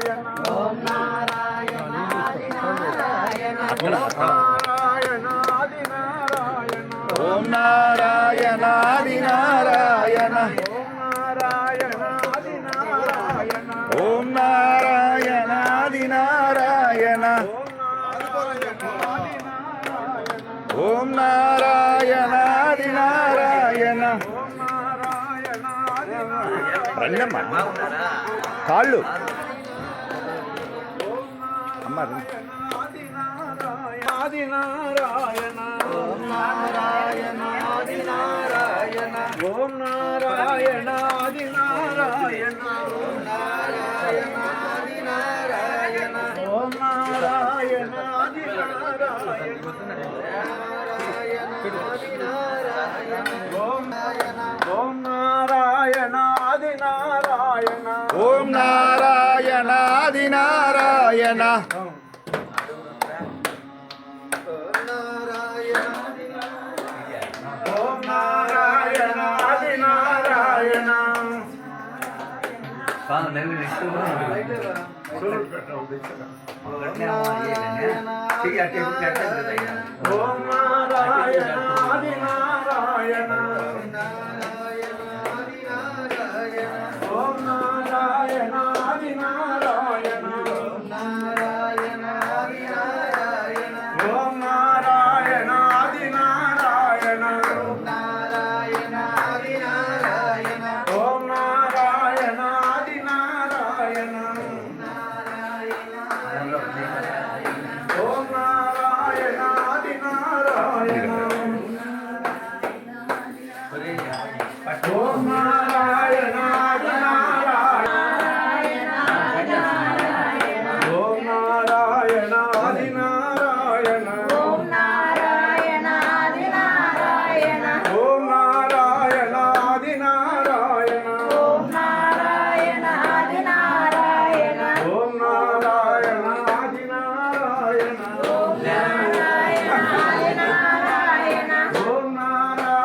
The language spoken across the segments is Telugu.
ఓం నారాయణాది నారాయణ ఓం నారాయణాది నారాయణ ఓం నారాయణాది నారాయణ ఓం నారాయణాది నారాయణ రండమ్మా కాళ్ళు అమ్మ ఆది నారాయణ ఓం నారాయణ ఆది నారాయణ ఓం నారాయణ ఆది నారాయణ ఓం నారాయణ ఆది నారాయణ ఓం నారాయణ ఆది నారాయణ ఓం నారాయణ ఆది నారాయణ ఓం నారాయణాది నారాయణ ఓం నారాయణ ఆది నారాయణ ఓం నారాయణ ఆది నారాయణ ఓం నారాయణ ఆది నారాయణ ఓం నారాయణ ఆది నారాయణ ఓం నారాయణ ఆది నారాయణ ఓం నారాయణ ఆది నారాయణ ఓం నారాయణ ఆది నారాయణ ఓం నారాయణ ఆది నారాయణ ఓం నారాయణ ఆది నారాయణ ఓం నారాయణ ఆది నారాయణ ఓం నారాయణ ఆది నారాయణ ఓం నారాయణ ఆది నారాయణ ఓం నారాయణ ఆది నారాయణ ఓం నారాయణ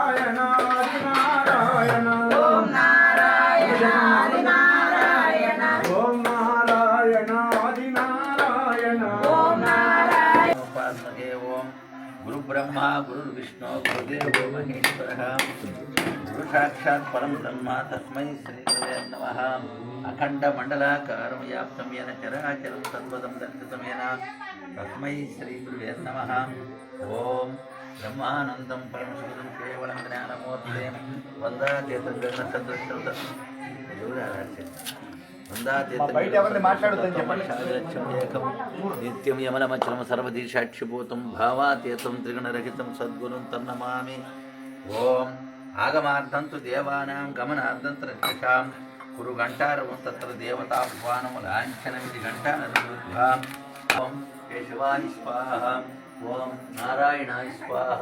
ఆది నారాయణ ఓం నారాయణ ఆది నారాయణ ఓం నారాయణ ఆది నారాయణ ఓం నారాయణ उपासके ओम गुरु ब्रह्मा गुरु विष्णु गुरुदेवो महेश्वरः गुरु साक्षात् परम ब्रह्म तस्मै श्री गुरवे नमः अखंड मंडलाकारं व्याप्तं येन चराचरं तद्वदं दर्शितं येन तस्मै श्री गुरवे नमः ओम ब्रह्मानन्दं परमशिवं केवलं ज्ञानमूर्ते वन्दातीर्थगणसदृशं బయట ఎవరిని మాట్లాడొద్దని చెప్పండి. నిత్యం యమనమచలం సర్వధీ సాక్షిభూతం భావాతీతం త్రిగుణరహితం సద్గురుం తన్నమామి ఓం ఆగమార్థం తు దేవానాం గమనార్థం రక్షాం కురు ఘంటారవం తత్ర దేవతాహ్వానం లాంఛనమితి ఘంటానరుద్ధ్వాం ఓం కేశవాయ స్వాహ ఓం నారాయణాయ స్వాహ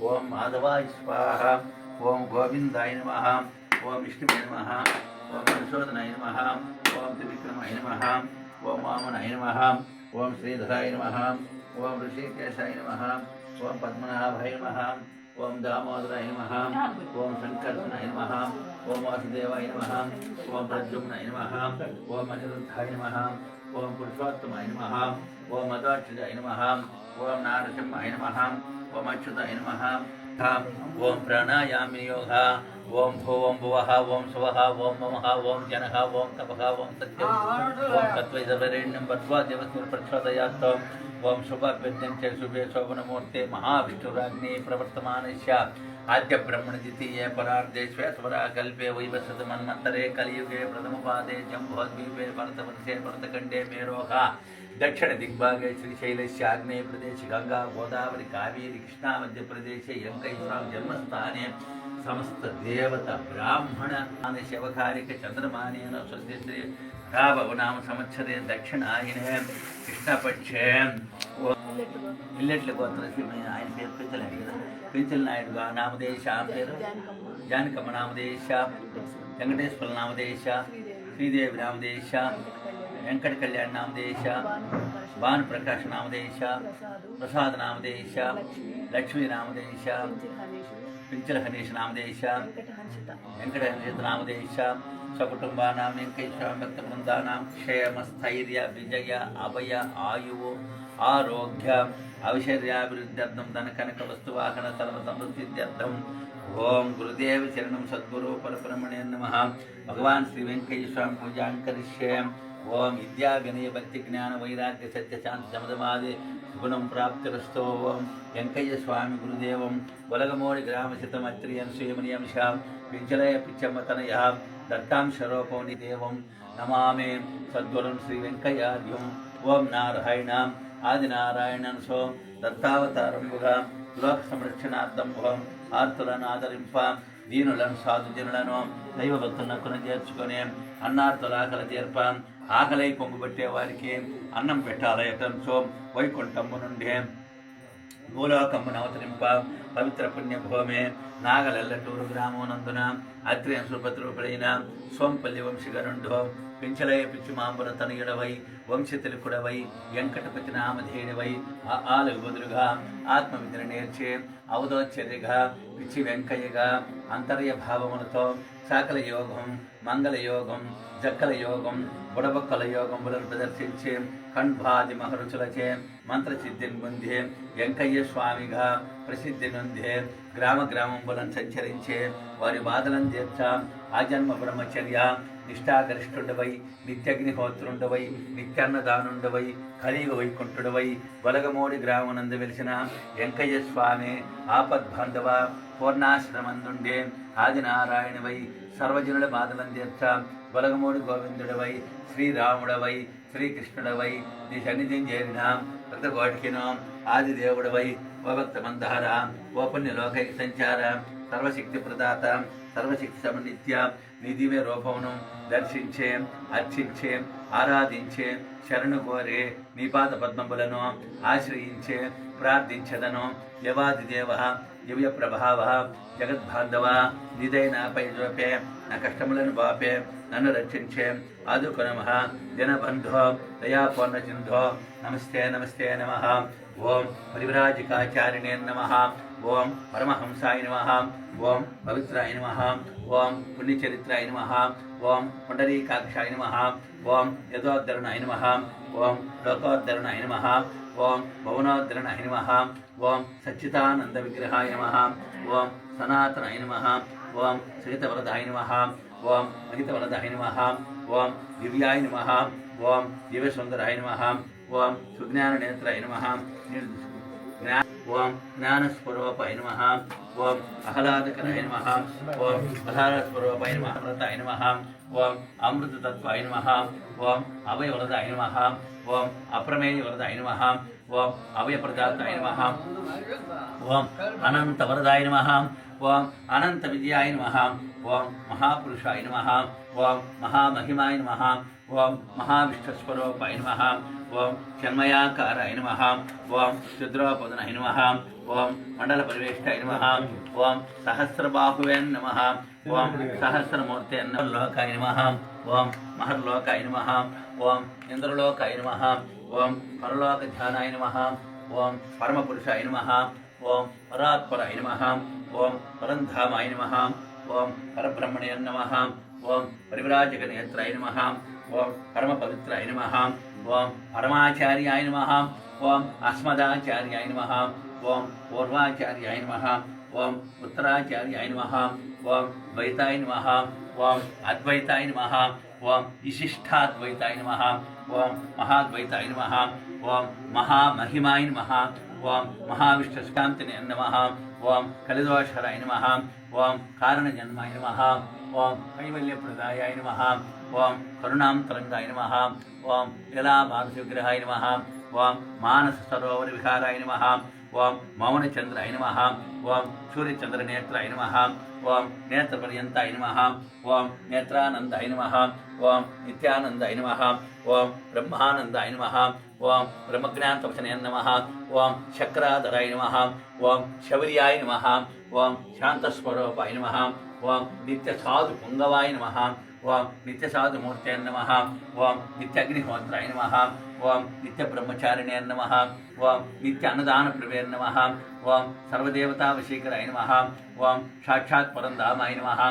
ఓం మాధవాయ స్వాహ ఓం గోవిందాయ నమః ఓం విష్ణువే నమః ఓం మధుసూదనాయ నమః ఓం త్రివిక్రమాయ నమః ఓం వామనాయ నమః ఓం శ్రీధరాయ నమః ఓం ఋషికేశాయ నమః ఓం పద్మనాభాయ నమః ఓం దామోదరాయ నమః ఓం శంకర్షణాయ నమః ఓం వాసుదేవాయ నమః ఓం ప్రద్యుమ్నాయ నమః ఓం అనిరుద్ధాయ నమః ఓం పురుషోత్తమాయ నమః ఓం మధ్వాక్షజాయ నమః ఓం నారసింహాయ నమః ఓం అచ్యుతాయ నమః ఓం ప్రాణాయామి యోగ ఓం భువం భువః ఓం శువః ఓం మమః ఓం జనః ఓం తపః ఓం సత్యం ఓం తత్వైదవరేణ్యం భద్వా దేవస్య ప్రచోదయాత్తం ఓం శుభాభ్యర్థం చ శుభే శోభనమూర్తే మహావిష్ణురాజ్ఞే ప్రవర్తమానస్య ఆద్య బ్రహ్మణ ద్వితీయే పరార్ధే శ్వేతవరా కల్పే వైవస్వత మన్మంతరే కలియుగే ప్రథమపాదే జంబోద్వీపే భరతవర్షే భరతఖండే మేరోహ దక్షిణ దిగ్భాగే శ్రీశైలస్య ఆగ్నేయ ప్రదేశ్ గంగా గోదావరి కావేరి కృష్ణా మధ్యప్రదేశే యంకైస్వామి జన్మస్థానే సమస్త దేవత బ్రాహ్మణ శివకారిక చంద్రమానేన స్వస్తి శ్రీ రాభవనామ సంవత్సరే దక్షిణాయనే కృష్ణపక్షే ఇల్లెట్ల గోత్ర ఆయన పేరు పెంచలేదు కదా పెంచల నాయుడు నామదేశ పేరు జానకమ్మ నామదేశ వెంకటేశ్వర నామదేశ శ్రీదేవి నామదేశ వెంకట కళ్యాణ్ నామదేశ భానుప్రకాశ్ నామదేశ ప్రసాద్ నామదేశ లక్ష్మీ నామదేశ పింఛల హనీష్ నామదేశ వెంకట హనీష్ నామదేశ సకుటుంబానాం వెంకటేశ్వర భక్త బృందానాం క్షేమస్థైర్య విజయ అభయ ఆయువు ఆరోగ్య ఐశ్వర్యాభివృద్ధ్యర్థం ధన కనక వస్తువాహన సర్వ సమృద్ధ్యర్థం ఓం గురుదేవ శరణం సద్గురు పరబ్రహ్మణే నమః భగవాన్ శ్రీ వెంకటేశ్వర స్వామి పూజాం కరిష్యే ఓం విద్యా వినయ భక్తి జ్ఞాన వైరాగ్య సత్య శాంతి శమదమాది గుణం ప్రాప్తిరస్తో ఓం వెంకయ్య స్వామి గురుదేవం వలగమూడి గ్రామశతమత్రి అనసూయమనియంశ పింఛలయ పిచ్చమ్మతనయ దత్తాంశరూపౌని దేవం నమామే సద్గురం శ్రీ వెంకయ్యాద్యం ఓం నారాయణ ఆదినారాయణన్ సో దత్తావతారంబుగా లోక సంరక్షణార్థం ఓం ఆర్తులను ఆదరింప దీనులను సాధుజనులను దైవభక్తులను చేర్చుకొని అన్నార్తుల ఆకలి తీర్ప ఆకలై పొంగుబట్టే వారికి అన్నం పెట్టాలయటంతో వైకుంఠము నుండి భూలోకమును అవతరింప పవిత్ర పుణ్యభూమి నాగలెల్లటూరు గ్రామమునందున అత్రి సుభద్రూపుడైన సోంపల్లి వంశీగరుండు పింఛలయ పిచ్చిమాంబుల తనయుడవై వంశతిలకుడవై వెంకటపతి నామధేయుడవై ఆలకు బదులుగా ఆత్మవిద్యను నేర్చి అవధోచర్యగా పిచ్చి వెంకయ్యగా అంతర్య భావములతో సాకల యోగం మంగళ యోగం జక్కల యోగం బుడబొక్కల యోగములను ప్రదర్శించి కణ్భాది మహరుచులచే మంత్రసిద్ధిని పొంది వెంకయ్య స్వామిగా ప్రసిద్ధి నొంది గ్రామములను సంచరించే వారి బాధలను తీర్చ ఆజన్మ బ్రహ్మచర్య నిష్ఠాగరిష్ఠుండవై నిత్యగ్నిహోత్రుండవై నిత్యాన్నదానుండవై కలియుగ వైకుంఠుడవై వలగమూడి గ్రామనందు వెలిసిన వెంకయ్య స్వామి ఆపద్బాంధవ పూర్ణాశ్రమందుండే ఆదినారాయణవై సర్వజనుల బాధలను తీర్చ వలగమూడి గోవిందుడవై శ్రీరాముడవై శ్రీకృష్ణుడవై నీ సన్నిధిని చేరిన భక్తకోటికినో ఆదిదేవుడవై ఓ భక్త మందార ఓ పుణ్యలోకైక సంచార సర్వశక్తి ప్రదాత సర్వశక్తి సమనిత్య నీ దివ్య రూపమును దర్శించే అర్చించే ఆరాధించే శరణు కోరే నీ పాద పద్మములను ఆశ్రయించే ప్రార్థించదను యవాదిదేవ దివ్య ప్రభావ జగద్బాంధవ నిదైనాపై జోపే నా కష్టములను బాపే నన్ను రక్షించే ఆదుకొనమః జనబంధో దయాపూర్ణ సింధో నమస్తే నమస్తే నమః ఓం పరివ్రాజికాచారిణే నమః ఓం పరమహంసాయ నమః ఓం పవిత్రాయ నమః ఓం పుణ్యచరిత్రాయ నమః ఓం పుండరీకాక్షాయ నమః ఓం యథోద్ధరణాయ నమః ఓం లోకోద్ధరణాయ నమః ఓం భువనోద్ధరణాయ నమః ఓం సచ్చిదానంద విగ్రహాయ నమః ఓం సనాతనాయ నమః ఓం సహితవరదాయ నమః ఓం మహితవరదాయ నమః ఓం దివ్యాయ నమః ఓం దివ్యసుందరాయ నమః ఓం సుజ్ఞాననేత్రాయ నమః ఓం జ్ఞానస్వరూపాయ నమః ఓం ఆహ్లాదకరాయ నమః ఓం ఆహ్లాదస్వరూపాయ నమః అమృతాయ నమః ఓం అమృతతత్వాయ నమః ఓం అభయవరదాయ నమః ఓం అప్రమేయవరదాయ నమః ఓం అభయప్రదాతాయ నమః ఓం అనంతవరదాయ నమః ఓం అనంత విద్యాయ నమః ఓం మహాపురుషాయ నమః ఓం మహామహిమాయ నమః ఓం మహావిష్ణుస్వరూపాయ నమః ఓం చిన్మయాకారాయ నమః ఓం క్షుద్రోపదనాయ నమః ఓం మండల పరివేష్టాయ నమః ఓం సహస్రబాహువే నమః ఓం సహస్రమూర్తే లోకాయ నమః ఓం మహర్లోకాయ నమః ఓం ఇంద్రలోకాయ నమః ఓం పరలోక ధ్యానాయ నమః ఓం పరమపురుషాయ నమః ఓం పరాత్పరాయ నమః ఓం పరంధామాయ నమః ఓం పరబ్రహ్మణే నమః ఓం పరివ్రాజకనేత్రాయ నమః ఓం పరమపవిత్రాయ నమః ఓం పరమాచార్యాయ నమః ఓం అస్మదాచార్యాయ నమః ఓం పూర్వాచార్యాయ నమః ఓం ఉత్తరాచార్యాయ నమః ఓం ద్వైతాయ నమః ఓం అద్వైతాయ నమః ఓం విశిష్టాద్వైతాయ నమః ఓం మహాద్వైతాయ నమః ఓం మహామహిమాయ నమః ఓం మహావిష్ణుశాంతినే నమః ఓం కలిదోషరాయ నమః ఓం కారణజన్మాయ నమః ఓం కైవల్యప్రదాయాయ నమః ఓం కరుణాంతరంగాయ నమః ఓం లీలామానసవిగ్రహాయ నమః ఓం మానస సరోవర విహారాయ నమః ఓం మౌనచంద్రాయ నమః ఓం సూర్యచంద్రనేత్రాయ నమః ఓం నేత్రపర్యంతాయ నమః ఓం నేత్రానందాయ నమః ఓం నిత్యానందాయ నమః ఓం బ్రహ్మానందాయ నమః ఓం బ్రహ్మజ్ఞానతపసనే నమః ఓం చక్రాధరాయ నమః ఓం శౌర్యాయ నమః ఓం శాంతస్వరూపాయ నమః ఓం నిత్యసాధు పుంగవాయ నమః ఓం నిత్య సాధుమూర్తే నమః ఓం నిత్యాగ్నిహోత్రాయ నమః ఓం నిత్య బ్రహ్మచారిణే నమః ఓం నిత్య అన్నదాన ప్రివే నమః ఓం సర్వదేవతా వశీకరాయ నమః ఓం సాక్షాత్ పరంధామాయ నమః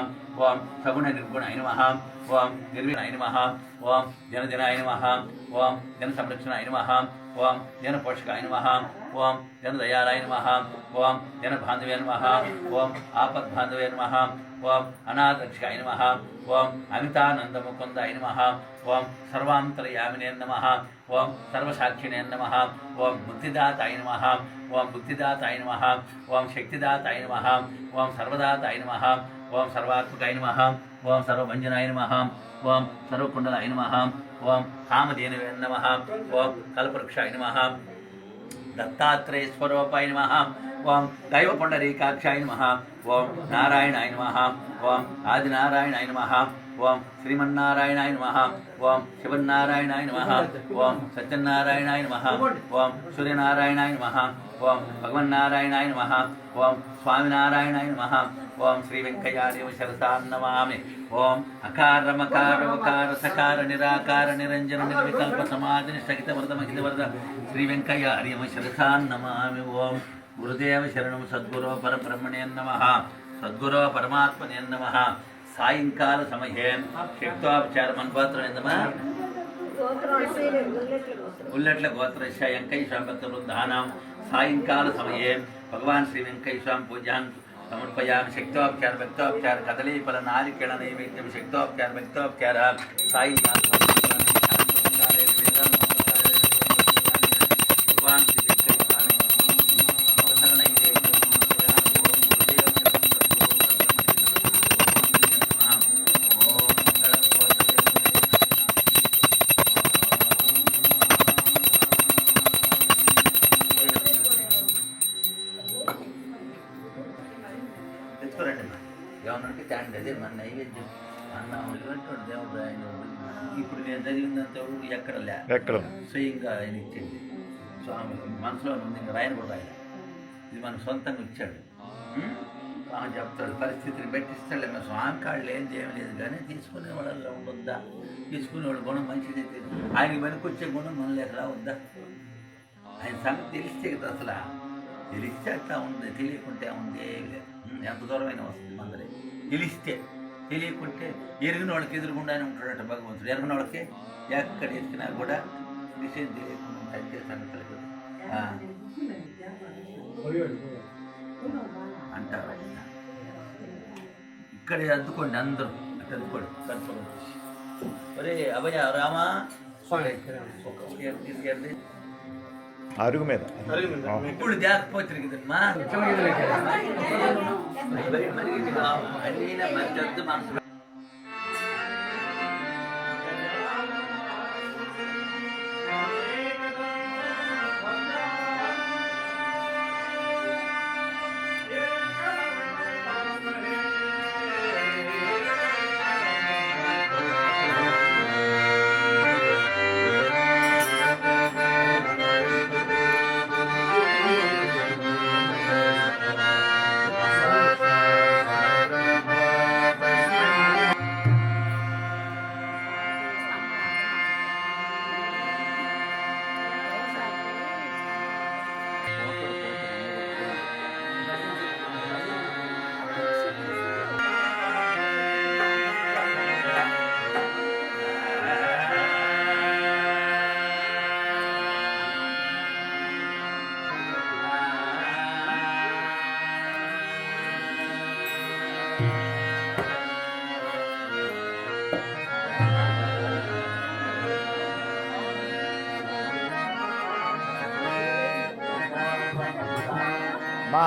ఓం సగుణ నిర్గుణాయ నమః ఓం నిర్విణాయ నమః ఓం జనజనాయ నమః ఓం జన సంరక్షణాయ నమః ఓం జన పోషకాయ నమః ఓం జన దయాళాయ నమః ఓం జన బాంధవే నమః ఓం ఆపద్ బాంధవే నమః ఓం అనాథరక్షకాయ నమః ఓం అమితానందముకుందాయ నమః ఓం సర్వాంతర్యామినే నమః ఓం సర్వసాక్షిణే నమః ఓం ముక్తిదాతాయ నమః ఓం ముక్తిదాతాయ నమః ఓం శక్తిదాతాయ నమః ఓం సర్వదాతాయ నమః ఓం సర్వాత్మకాయ నమః ఓం సర్వభంజనాయ నమః ఓం సర్వకుండలాయ నమః ఓం కామధేనవే నమః ఓం కల్పవృక్షాయ నమః దత్తాత్రేయ స్వరూపాయ నమః ఓం దైవపుండరీకాక్షాయ నమః ఓం నారాయణాయ నమః ఓం ఆదినారాయణాయ నమః ఓం శ్రీమన్నారాయణాయ నమః ఓం శివన్నారాయణాయ నమః ఓం సత్యనారాయణాయ నమః ఓం సూర్యనారాయణాయ నమః ఓం భగవన్నారాయణాయ నమః ఓం స్వామినారాయణాయ నమః ఓం శ్రీ వెంకయ్యాదేవ శరసాన్ నమామి ఓం అకార మకార వకార సకార నిరాకార నిరంజన నిర్వికల్ప సమాధి స్థగిత వరద మహిత వరద శ్రీ వెంకయ్యాదేవ శరసాన్ నమామి ఓం గురుదేవ శరణం సద్గురో పరబ్రహ్మణే నమః సద్గురో పరమాత్మనే నమః సాయంకాల సమయే శక్తోపచార మన్పాత్రం ఏందమ్మా ఉల్లెట్ల గోత్రస్య వెంకయ్య భక్త వృద్ధానాం సాయంకాల సమయే భగవాన్ శ్రీ వెంకయ్య స్వామి పూజాన్ సమర్పయామి శక్తోపచార భక్తోపచార కదలీఫల నారికేళ నైవేద్యం శక్తోపచార భక్తోపచార సాయంకాల భగవాన్ శ్రీ వెంకయ్య స్వామి అవసర నైవేద్యం తెచ్చుకోరండి ఏమన్నంటే తాండి అదే మన నైవేద్యం అన్నం ఇటువంటి దేవుడు ఆయన ఇప్పుడు నేను చదివిందంతా ఎక్కడ ఎక్కడ స్వయంగా ఆయన ఇచ్చింది స్వామి మనసులో ఉంది ఇంకా రాయన కూడా రాయన ఇది మన సొంతంగా ఇచ్చాడు స్వామి చెప్తాడు పరిస్థితిని పెట్టిస్తాడు మేము స్వామి కాళ్ళు ఏంది ఏమి లేదు కానీ తీసుకునే వాళ్ళల్లో ఉండొద్దా తీసుకునేవాడు గుణం మంచిది ఆయనకి వెనుకొచ్చే గుణం మనలో ఎక్కడా ఉందా ఆయన సంగతి తెలిస్తే కదా అసలు తెలిస్తే అట్లా ఉంది తెలియకుంటే ఉంది ఏమి లేదు ఎంత దూరమైన వస్తుంది మందరే తెలిస్తే తెలియకుంటే ఎరిగిన వాళ్ళకి ఎదురుగుండానే ఉంటాడట భగవంతుడు ఎరిగిన వాళ్ళకి ఎక్కడ ఎరిగినా కూడా విషయం తెలియకుండా అంతే సంగతులు అంటారు ఇక్కడ అద్దుకోండి అందరూ అక్కడ అద్దుకోండి కన్ఫర్మ్ ఒరే అభయ రామా తీసుకెళ్ళి అరుగు మీద ఇప్పుడు జాకపోతుంది కదమ్మా అన్నీ మంచి మనసు మా